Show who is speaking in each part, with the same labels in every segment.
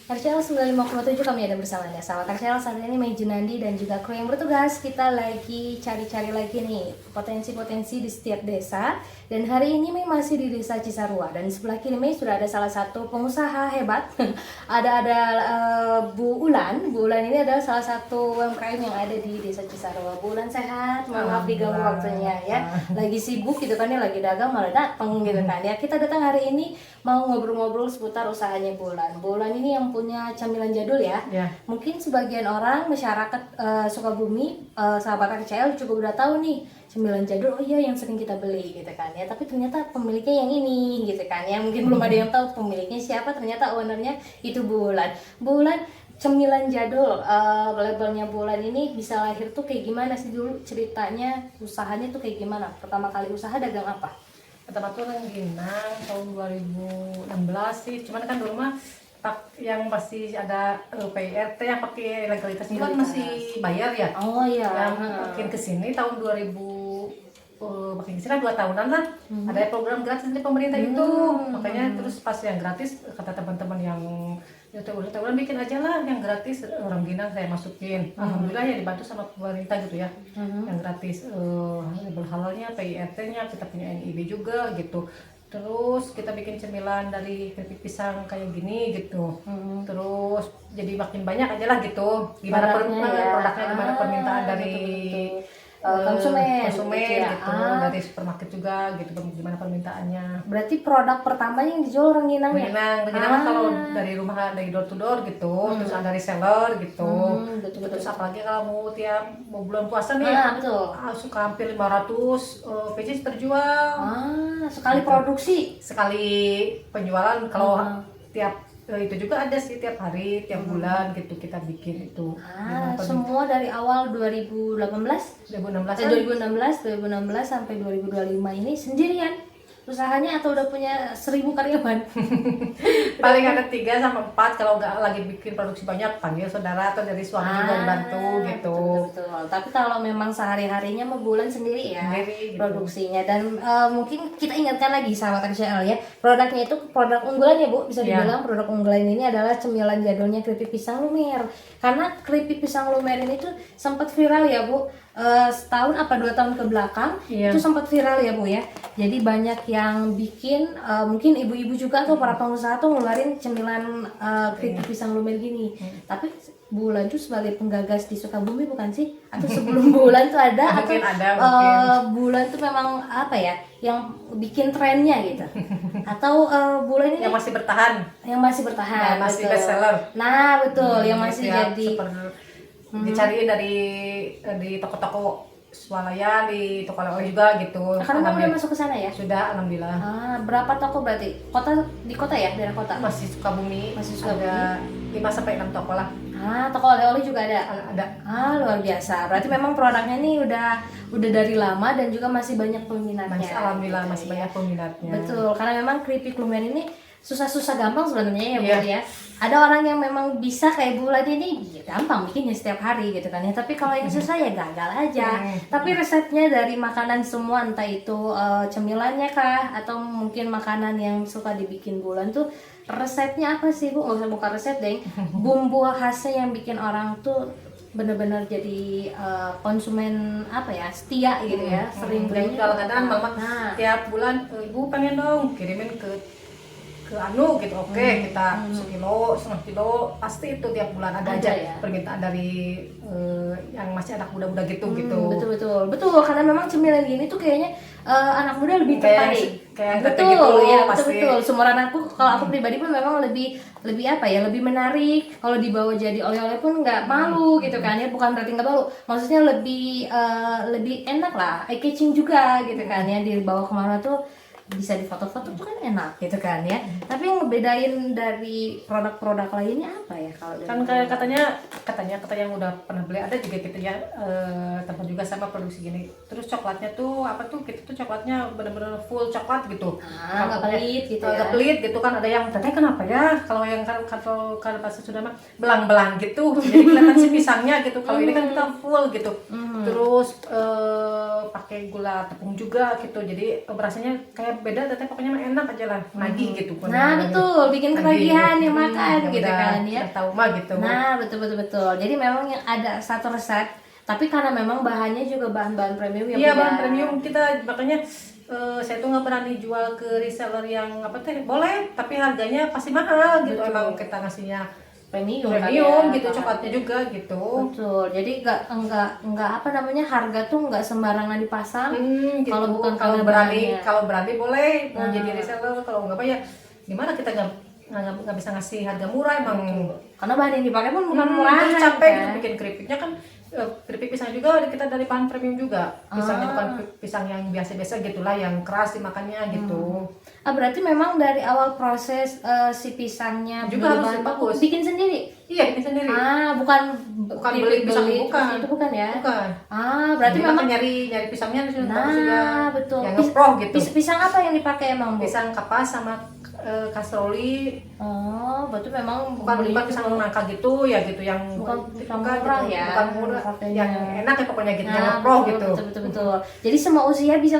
Speaker 1: RCL 95,7 kami ada bersama Anda. Sahabat RCL, saat ini Mei Junandi dan juga kru yang bertugas. Kita lagi cari-cari lagi nih potensi-potensi di setiap desa. Dan hari ini Mei masih di desa Cisarua. Dan di sebelah kiri Mei sudah ada salah satu pengusaha hebat. ada Bu Ulan. Bu Ulan ini adalah salah satu UMKM yang ada di desa Cisarua. Bu Ulan sehat, maaf diganggu waktunya ya. Lagi sibuk gitu kan ya, lagi dagang malah datang gitu kan ya. Kita datang hari ini mau ngobrol-ngobrol seputar usahanya Bu Ulan. Bu Ulan ini yang punya camilan jadul ya. Mungkin sebagian orang masyarakat Sukabumi, sahabat RCL cukup udah tahu nih camilan jadul, oh iya yang sering kita beli gitu kan ya. Tapi ternyata pemiliknya yang ini gitu kan ya. Mungkin belum ada yang tahu pemiliknya siapa, ternyata ownernya itu Bu Ulan. Bu Ulan, cemilan jadul, labelnya Bu Ulan ini bisa lahir tuh kayak gimana sih dulu ceritanya, usahanya tuh kayak gimana? Pertama kali usaha dagang apa?
Speaker 2: Pertama tuh rengginang tahun 2016 sih, cuman kan dulu mah yang masih ada PRT yang pakai legalitas itu kan masih bayar ya.
Speaker 1: Oh iya.
Speaker 2: Yang makin kesini tahun 2000 makin kesini kan 2 tahunan lah. Ada program gratis dari pemerintah itu. Makanya terus pas yang gratis kata teman-teman yang udah bikin aja lah yang gratis, rengginang saya masukin. Alhamdulillah ya dibantu sama pemerintah gitu ya. Yang gratis label halalnya, PIRT-nya, kita punya NIB juga gitu. Terus kita bikin cemilan dari keripik pisang kayak gini gitu. Terus jadi makin banyak aja lah gitu. Gimana produknya, gimana permintaan dari konsumen gitu. Dari supermarket juga gitu, gimana permintaannya.
Speaker 1: Berarti produk pertamanya yang dijual rengginangnya?
Speaker 2: Rengginang kalau dari rumah, dari door to door gitu. Terus ada reseller gitu.
Speaker 1: Betul.
Speaker 2: Terus apalagi kalau mau bulan puasa nih, suka hampir 500 pieces terjual.
Speaker 1: Sekali produksi?
Speaker 2: Sekali penjualan. Kalau tiap itu juga ada sih, tiap hari, tiap bulan gitu kita bikin itu.
Speaker 1: Semua dari awal 2016 sampai 2025 ini sendirian usahanya atau udah punya 1000 karyawan?
Speaker 2: Paling ada 3-4, kalau nggak lagi bikin produksi banyak panggil saudara atau dari suami juga dibantu gitu.
Speaker 1: Betul. Tapi kalau memang sehari-harinya mah bulan sendiri ya
Speaker 2: gitu.
Speaker 1: Produksinya. Dan mungkin kita ingatkan lagi sahabat RCL ya, produknya itu produk unggulan ya Bu, bisa dibilang produk unggulan ini adalah cemilan jadulnya keripik pisang lumer. Karena keripik pisang lumer ini tuh sempat viral ya Bu, setahun apa 2 tahun ke belakang itu sempat viral ya Bu ya. Jadi banyak yang bikin, mungkin ibu-ibu juga atau para pengusaha tuh ngeluarin cemilan keripik pisang lumer gini. Tapi Bu Ulan tuh sebagai penggagas di Sukabumi bukan sih? Atau sebelum Bu Ulan tuh ada atau Bu Ulan tuh memang apa ya yang bikin trennya gitu? Atau Bu Ulan ini
Speaker 2: yang masih bertahan? Yang masih best seller.
Speaker 1: Nah betul, yang masih jadi
Speaker 2: dicariin di toko-toko swalayan, di toko oleh juga gitu.
Speaker 1: Karena kamu udah masuk ke sana ya?
Speaker 2: Sudah, alhamdulillah.
Speaker 1: Berapa toko berarti? Di kota ya, daerah kota?
Speaker 2: Masih Sukabumi. Ada 5-6 toko lah.
Speaker 1: Toko oleh-oleh juga ada?
Speaker 2: Ada.
Speaker 1: Luar biasa. Berarti memang produknya ini udah dari lama dan juga masih banyak peminatnya.
Speaker 2: Alhamdulillah masih banyak peminatnya.
Speaker 1: Betul, karena memang keripik lumer ini susah-susah gampang sebenarnya ya Bu ya. Ada orang yang memang bisa kayak Bu Ulan ini gampang bikinnya setiap hari gitu kan ya. Tapi kalau yang susah ya gagal aja. Tapi resepnya dari makanan semua, entah itu cemilannya kah atau mungkin makanan yang suka dibikin Bu Ulan tuh, resepnya apa sih Bu? Nggak usah buka resep deh. Bumbu khasnya yang bikin orang tuh benar-benar jadi konsumen apa ya, setia gitu ya. Sering beli.
Speaker 2: Kadang-kadang mama tiap bulan, ibu pengen dong kirimin ke anu gitu, kita sekilo, setengah kilo, pasti itu tiap bulan ada aja ya permintaan dari yang masih anak muda-muda gitu.
Speaker 1: Betul, karena memang cemilan gini tuh kayaknya anak muda lebih tertarik. Betul. Seumuran aku, kalau aku pribadi pun memang lebih apa ya, lebih menarik kalau dibawa jadi oleh-oleh pun nggak malu gitu kan ya. Bukan berarti nggak malu, maksudnya lebih enak lah, eye catching juga gitu kan ya, dibawa kemana tuh bisa difoto-foto tuh kan enak gitu kan ya. Tapi yang ngebedain dari produk-produk lainnya apa ya kalau
Speaker 2: kan kayak katanya yang udah pernah beli ada juga gitu ya, tempat juga sama produksi gini. Terus coklatnya tuh apa tuh, kita tuh coklatnya bener-bener full coklat gitu.
Speaker 1: Nggak pelit gitu ya.
Speaker 2: Nggak pelit gitu kan. Ada yang teteh kenapa ya kalau yang kalau pas sudah mah belang-belang gitu, jadi kelihatan si pisangnya gitu. Kalau ini kan kita full gitu. terus pakai gula tepung juga gitu, jadi rasanya kayak beda, tapi pokoknya mah enak aja lah, nagih gitu.
Speaker 1: Nah betul, bikin ketagihan yang makan gitu
Speaker 2: udah,
Speaker 1: kan ya.
Speaker 2: udah tahu mah gitu.
Speaker 1: Nah betul. Jadi memang yang ada satu resep, tapi karena memang bahannya juga bahan-bahan premium ya.
Speaker 2: Iya, bahan premium kita, makanya saya tuh nggak berani jual ke reseller yang apa teh, boleh tapi harganya pasti mahal gitu.
Speaker 1: Betul.
Speaker 2: Emang kita ngasihnya
Speaker 1: premium
Speaker 2: premium
Speaker 1: kan ya,
Speaker 2: gitu,
Speaker 1: bahan.
Speaker 2: coklatnya juga gitu.
Speaker 1: Betul. Jadi enggak apa namanya, harga tuh enggak sembarangan dipasang.
Speaker 2: Gitu.
Speaker 1: Kalau bukan
Speaker 2: kalau
Speaker 1: karena
Speaker 2: berani
Speaker 1: bahannya.
Speaker 2: kalau berani boleh mau jadi reseller, kalau nggak apa ya gimana, kita nggak bisa ngasih harga murah emang.
Speaker 1: Karena bahan yang dipakai pun bukan murahan
Speaker 2: Terus capek
Speaker 1: kan.
Speaker 2: gitu bikin keripiknya kan. Keripik pisang juga kita dari bahan premium juga, pisangnya bukan pisang yang biasa-biasa gitulah, yang keras dimakannya gitu.
Speaker 1: Berarti memang dari awal proses si pisangnya
Speaker 2: Juga harus
Speaker 1: bahan baku
Speaker 2: bagus.
Speaker 1: bikin sendiri.
Speaker 2: Iya, bikin sendiri.
Speaker 1: Bukan
Speaker 2: Beli pisang,
Speaker 1: terus
Speaker 2: bukan.
Speaker 1: itu bukan ya.
Speaker 2: Bukan.
Speaker 1: Berarti
Speaker 2: Jadi
Speaker 1: memang
Speaker 2: nyari pisangnya harus bagus juga.
Speaker 1: nah betul.
Speaker 2: Yang ngeproh gitu.
Speaker 1: Pisang apa yang dipakai emang, Bu?
Speaker 2: Pisang kapas sama kastroli.
Speaker 1: Berarti memang
Speaker 2: Bukan pisang nangka gitu ya, gitu yang
Speaker 1: bukan pisang murah
Speaker 2: gitu.
Speaker 1: ya.
Speaker 2: Bukan murah,
Speaker 1: pakainya.
Speaker 2: yang enak ya pokoknya gitu, yang
Speaker 1: Nah,
Speaker 2: ngeproh gitu.
Speaker 1: betul. Jadi semua usia bisa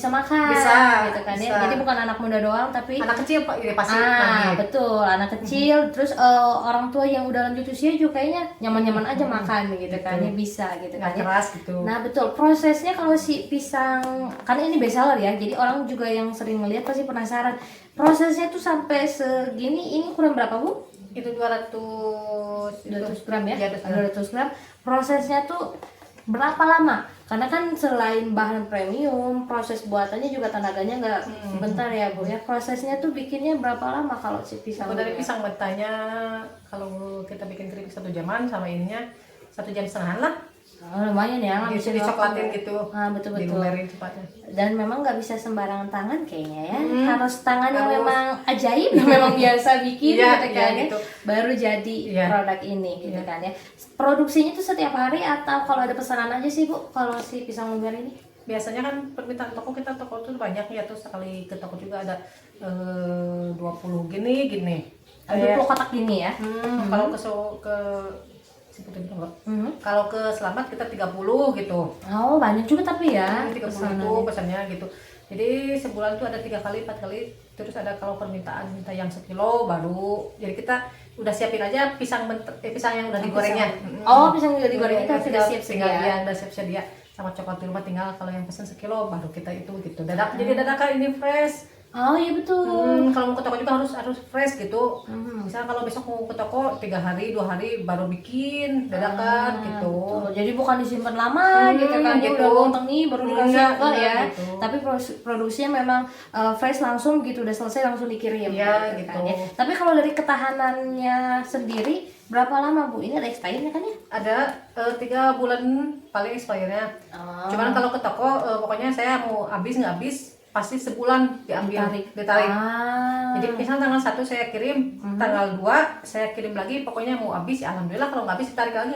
Speaker 1: makan,
Speaker 2: Bisa,
Speaker 1: gitu kan ya.
Speaker 2: bisa.
Speaker 1: Jadi bukan anak muda doang, tapi
Speaker 2: Anak kecil Pak, ya pasti lagi.
Speaker 1: betul, anak kecil, terus orang tua yang udah lanjut usia juga kayaknya nyaman-nyaman aja makan gitu kan ya, bisa gitu kan
Speaker 2: Nggak
Speaker 1: ya.
Speaker 2: keras gitu.
Speaker 1: Nah betul, prosesnya kalau si pisang, karena ini bestseller ya, jadi orang juga yang sering ngeliat pasti penasaran. Prosesnya tuh sampai segini, ini kurang berapa, Bu?
Speaker 2: Itu 200
Speaker 1: gram ya?
Speaker 2: Iya,
Speaker 1: 200 gram. Prosesnya tuh berapa lama? Karena kan selain bahan premium, proses buatannya juga tenaganya nggak sebentar ya, Bu ya. Prosesnya tuh bikinnya berapa lama kalau si pisang?
Speaker 2: Kalau dari pisang mentahnya, kalau kita bikin keripik 1 jaman, sama ininya 1,5 jam lah.
Speaker 1: Lumayan ya,
Speaker 2: Gitu,
Speaker 1: ngabisin
Speaker 2: dicoklatin
Speaker 1: waktu.
Speaker 2: gitu.
Speaker 1: Betul.
Speaker 2: Dilumerin cepatnya.
Speaker 1: Dan memang nggak bisa sembarangan tangan kayaknya ya, harus tangan yang
Speaker 2: Harus.
Speaker 1: memang ajaib, yang memang biasa bikin
Speaker 2: Iya,
Speaker 1: gitu kan ya,
Speaker 2: gitu.
Speaker 1: baru jadi
Speaker 2: Iya.
Speaker 1: produk ini gitu kan ya. Produksinya tuh setiap hari atau kalau ada pesanan aja sih, Bu, kalau si pisang lumer ini?
Speaker 2: Biasanya kan permintaan toko tuh banyak ya, terus sekali ke toko juga ada 20 gini.
Speaker 1: Ada 20 kotak gini ya.
Speaker 2: Kalau ke sebutin enggak. Kalau ke Selamat kita 30 gitu.
Speaker 1: Oh, banyak juga tapi ya
Speaker 2: 30
Speaker 1: pesanannya.
Speaker 2: itu pesannya gitu. Jadi sebulan tuh ada 3 kali, 4 kali. Terus ada kalau permintaan minta yang 1 kilo baru. Jadi kita udah siapin aja pisang yang udah digorengnya.
Speaker 1: Pisang juga digoreng itu sudah siap
Speaker 2: tinggal
Speaker 1: sedia.
Speaker 2: ya, udah siap sedia sama coklat di rumah, tinggal kalau yang pesen 1 kilo baru kita itu gitu. Jadi dadakan ini fresh.
Speaker 1: Oh iya betul.
Speaker 2: Kalau mau ke toko juga harus fresh gitu. Misalnya kalau besok mau ke toko 3 hari 2 hari baru bikin dadakan gitu.
Speaker 1: Betul. Jadi bukan disimpan lama gitu kan,
Speaker 2: gitu.
Speaker 1: udah lontong nih baru dikasih enggak ya.
Speaker 2: gitu.
Speaker 1: Tapi produksinya memang fresh langsung gitu, udah selesai langsung dikirim.
Speaker 2: Iya, gitu.
Speaker 1: kan ya. Tapi kalau dari ketahanannya sendiri berapa lama, Bu? Ini ada expirednya kan ya?
Speaker 2: Ada 3 bulan paling expirednya. Cuman kalau ke toko pokoknya saya mau habis nggak habis pasti sebulan diambil, ditarik. Jadi misalnya tanggal 1 saya kirim, tanggal 2 saya kirim lagi, pokoknya mau habis ya alhamdulillah, kalau nggak habis ditarik lagi.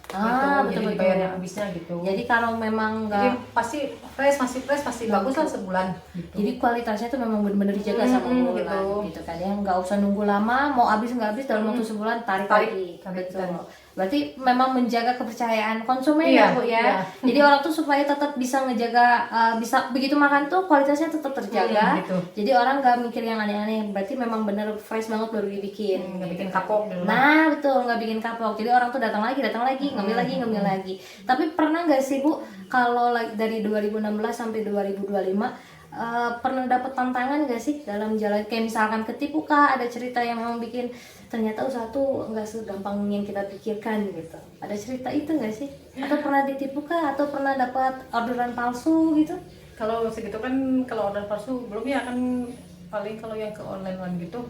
Speaker 2: Gitu. Jadi dibayar yang habisnya gitu.
Speaker 1: Jadi kalau memang
Speaker 2: Jadi
Speaker 1: nggak,
Speaker 2: pasti masih fresh, pasti bagus lah sebulan gitu.
Speaker 1: jadi kualitasnya tuh memang benar-benar dijaga sama bulan gitu kan ya, nggak usah nunggu lama, mau habis nggak habis dalam waktu sebulan tarik lagi. Betul. Berarti memang menjaga kepercayaan konsumen ya, Bu ya. Jadi orang tuh supaya tetap bisa ngejaga, bisa begitu makan tuh kualitasnya tetap terjaga.
Speaker 2: Gitu.
Speaker 1: Jadi orang nggak mikir yang aneh-aneh. Berarti memang bener fresh banget baru dibikin.
Speaker 2: Nggak bikin kapok di rumah.
Speaker 1: Nah betul, nggak bikin kapok. Jadi orang tuh datang lagi, ngambil lagi. Tapi pernah nggak sih, Bu, kalau dari 2016 sampai 2025 pernah dapet tantangan gak sih dalam jalan, kayak misalkan ketipu kah, ada cerita yang memang bikin ternyata usaha tuh nggak segampang yang kita pikirkan gitu, ada cerita itu nggak sih? Atau pernah ditipu kah, atau pernah dapat orderan palsu gitu?
Speaker 2: Kalau segitu kan, kalau order palsu belum ya kan, paling kalau yang ke online gitu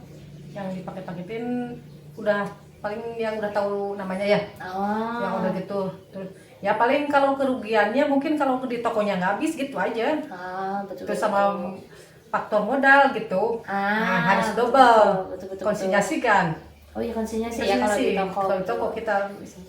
Speaker 2: yang dipakai-paketin udah paling yang udah tahu namanya ya. Yang udah gitu. Terus ya paling kalau kerugiannya mungkin kalau di tokonya nggak habis gitu aja.
Speaker 1: Betul.
Speaker 2: Terus sama faktor modal gitu. Harus
Speaker 1: betul,
Speaker 2: double.
Speaker 1: betul.
Speaker 2: Konsinyasikan.
Speaker 1: Oh iya, konsinyasi ya kalau di toko.
Speaker 2: Kalau di toko kita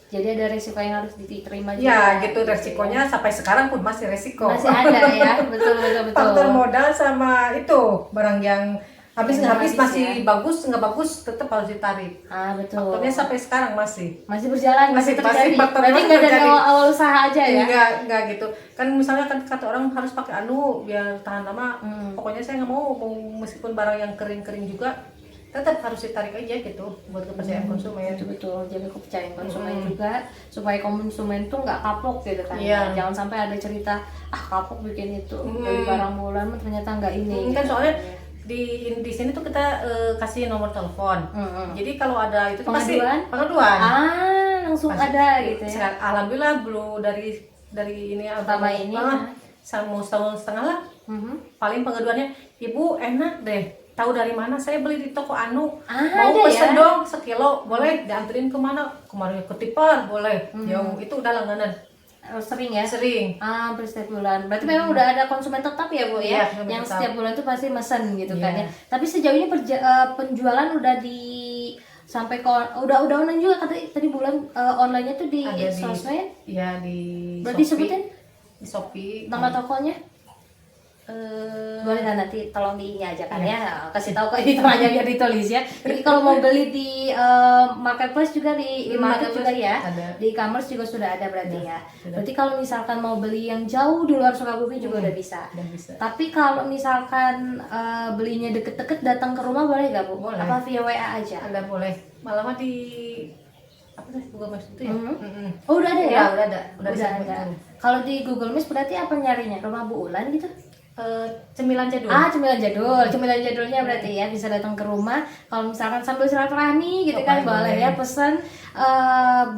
Speaker 1: jadi ada resiko yang harus diterima juga.
Speaker 2: ya gitu, resikonya sampai sekarang pun masih resiko.
Speaker 1: Masih ada ya, betul.
Speaker 2: Faktor modal sama itu barang yang Habis
Speaker 1: Yang
Speaker 2: nggak habis masih
Speaker 1: ya.
Speaker 2: bagus nggak bagus tetap harus ditarik.
Speaker 1: Betul.
Speaker 2: Faktornya sampai sekarang masih
Speaker 1: Berjalan, masih terjadi.
Speaker 2: faktornya
Speaker 1: Berarti
Speaker 2: masih
Speaker 1: nggak dari
Speaker 2: terjadi.
Speaker 1: awal usaha aja ya?
Speaker 2: Enggak gitu. Kan misalnya kan kata orang harus pakai biar tahan lama. Pokoknya saya nggak mau meskipun barang yang kering-kering juga tetap harus ditarik aja gitu buat kepercayaan konsumen.
Speaker 1: Betul, jadi kepercayaan konsumen juga supaya konsumen tuh nggak kapok gitu kan.
Speaker 2: Iya.
Speaker 1: Jangan sampai ada cerita kapok bikin itu dari barang bulan ternyata nggak ini.
Speaker 2: Kan
Speaker 1: gitu.
Speaker 2: soalnya di sini tuh kita kasih nomor telepon. Jadi kalau ada itu tuh pasti pengaduan.
Speaker 1: Langsung ada gitu ya.
Speaker 2: Alhamdulillah belum dari ini
Speaker 1: Pertama ini
Speaker 2: mau setahun setengah lah. Paling pengaduannya, ibu enak deh. Tahu dari mana? Saya beli di toko Anu. Mau pesen dong sekilo, boleh dianterin kemana? Kemarin ke Tipar, boleh. Jauh itu udah langganan.
Speaker 1: Sering ya?
Speaker 2: Sering.
Speaker 1: Hampir setiap bulan. Berarti memang udah ada konsumen tetap ya Bu ya? Yang tetap. Setiap bulan tuh pasti mesen gitu kan ya. Tapi sejauh ini penjualan udah sampai ke udah online juga tadi bulan online-nya tuh di sosmed?
Speaker 2: Iya di
Speaker 1: berarti sebutin?
Speaker 2: Di Shopee.
Speaker 1: Nama tokonya? Boleh kan nanti tolong di ini aja kan ya, kasih tahu ke editor aja biar ditulis ya. Jadi kalau mau beli di marketplace juga di market juga ya, ada. Di e-commerce juga sudah ada berarti ya. Berarti kalau misalkan mau beli yang jauh di luar Sukabumi juga udah bisa. Tapi kalau misalkan belinya deket-deket datang ke rumah boleh nggak Bu?
Speaker 2: Boleh.
Speaker 1: Apa via WA aja?
Speaker 2: Ada boleh. Malah di apa sih Google Maps itu ya?
Speaker 1: Oh udah ada ya?
Speaker 2: Udah ada.
Speaker 1: Kalau di Google Maps berarti apa nyarinya? Rumah Bu Ulan gitu?
Speaker 2: Cemilan jadul.
Speaker 1: Cemilan jadul. Cemilan jadulnya berarti ya bisa datang ke rumah. Kalau misalkan sambil silaturahmi gitu kan boleh ya pesan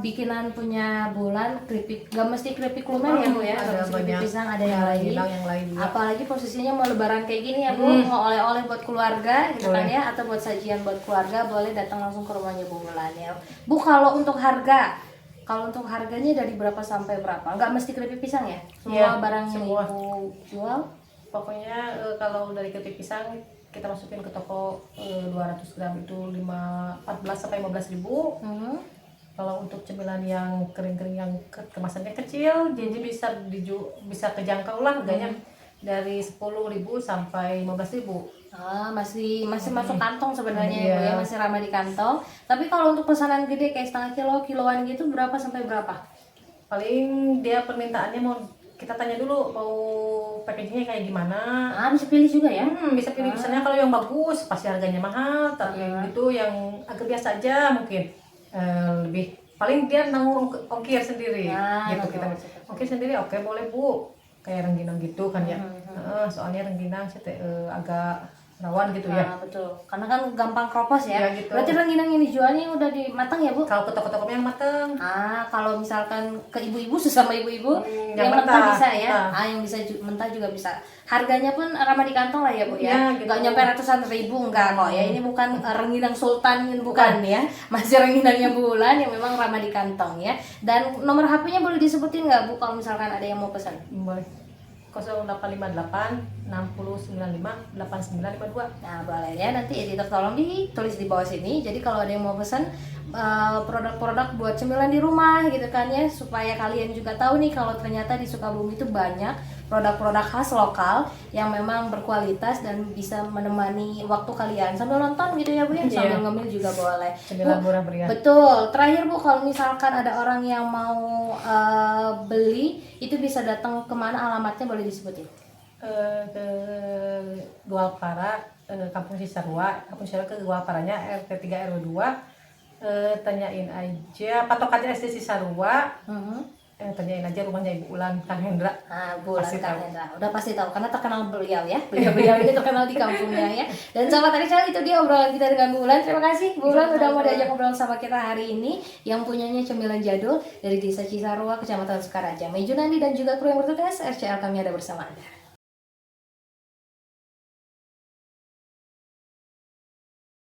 Speaker 1: bikinan punya Bulan keripik. Gak mesti keripik lumer ya Bu ya. Ada keripik pisang, ada yang lain. Apalagi posisinya mau lebaran kayak gini ya Bu, mau oleh-oleh buat keluarga gitu kan ya, atau buat sajian buat keluarga boleh datang langsung ke rumahnya Bu Bulan ya. Bu, kalau untuk harganya dari berapa sampai berapa? Nggak mesti keripik pisang ya? Semua barang yang Ibu jual?
Speaker 2: Pokoknya kalau dari keripik pisang kita masukin ke toko 200 gram itu 14 sampai 15 ribu. Kalau untuk cemilan yang kering-kering yang kemasannya kecil, jadi bisa kejangkau lah harganya dari 10.000 sampai 15.000.
Speaker 1: Masih masuk kantong sebenarnya ya Bu ya, masih ramah di kantong. Tapi kalau untuk pesanan gede kayak setengah kilo, kiloan gitu berapa sampai berapa?
Speaker 2: Paling dia permintaannya mau kita tanya dulu mau packagingnya kayak gimana.
Speaker 1: Bisa pilih juga ya?
Speaker 2: Bisa pilih. Misalnya kalau yang bagus pasti harganya mahal, tapi itu yang agak biasa aja mungkin lebih paling dia nanggung ongkir sendiri gitu. Kita ongkir sendiri oke boleh Bu, kayak rengginang gitu kan ya. Soalnya rengginang agak rawan gitu ya.
Speaker 1: Betul, karena kan gampang kropos ya,
Speaker 2: gitu.
Speaker 1: Berarti rengginang yang dijualnya udah matang ya Bu?
Speaker 2: Kalau ke toko-toko yang matang.
Speaker 1: Kalau misalkan ke ibu-ibu, sesama ibu-ibu yang
Speaker 2: mentah
Speaker 1: bisa ya. Yang bisa mentah juga bisa. Harganya pun ramah di kantong lah ya Bu ya.
Speaker 2: Gitu.
Speaker 1: Nggak nyampe ratusan ribu enggak kok ya. Ini bukan rengginang sultan bukan ya. Masih rengginangnya Bulan yang memang ramah di kantong ya. Dan nomor HP-nya boleh disebutin nggak Bu kalau misalkan ada yang mau pesan?
Speaker 2: Boleh. 0858 6095 8952.
Speaker 1: Nah boleh ya, nanti editor tolong ditulis di bawah sini. Jadi kalau ada yang mau pesan produk-produk buat cemilan di rumah gitu kan ya, supaya kalian juga tahu nih kalau ternyata di Sukabumi itu banyak produk-produk khas lokal yang memang berkualitas dan bisa menemani waktu kalian sambil nonton gitu ya Bu ya, sambil ngemil juga boleh.
Speaker 2: Cemilan murah meriah.
Speaker 1: Betul. Terakhir Bu, kalau misalkan ada orang yang mau beli itu bisa datang kemana, alamatnya boleh disebutin?
Speaker 2: Ke Gualpara, Kampung Cisarua ke Gualparanya RT 3 RW 2. Tanyain aja patokannya SD Cisarua. Tanyain aja rumahnya Ibu Ulan Kang Hendra.
Speaker 1: Bulan Kang Hendra. Udah pasti tahu karena terkenal beliau ya. Beliau ini terkenal di kampungnya ya. Dan sahabat Ariel, itu dia obrolan kita dengan Bu Ulan. Terima kasih Bu Ulan udah mau diajak ngobrol sama kita hari ini, yang punyanya cemilan jadul dari Desa Cisarua, Kecamatan Sukaraja. Meju Nandi dan juga kru yang bertugas, RCL kami ada bersama Anda.